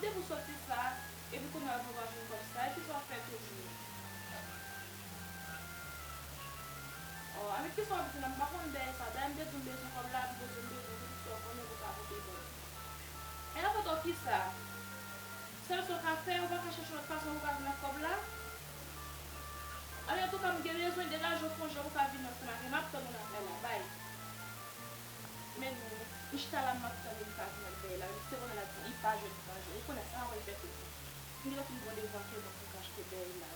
Mande pou soti sa, epi kon a pou wajon kon sa, epi sa fè toujou. Ame ki sa wapit nan bakon de sa, da mde toun bezon kom la, mde toun bezon, so konen pou ka vote bon. E la foto ki sa, sel so ka fè, ou baka chèchou not fason ou ka vina kom la. Ame tou kam gen rezon de la jofon, jò ou ka vina seman, ke map ton moun apè la, bay. Men nou, instala map ton moun ka vina de la, se wè la di, i pa jè, i konè sa, wè fè tout. Ni la fin bon de vanke, bon pou kache de la.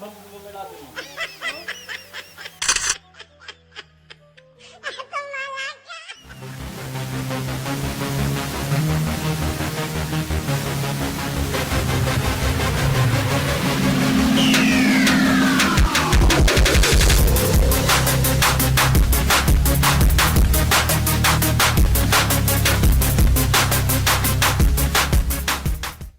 Vamos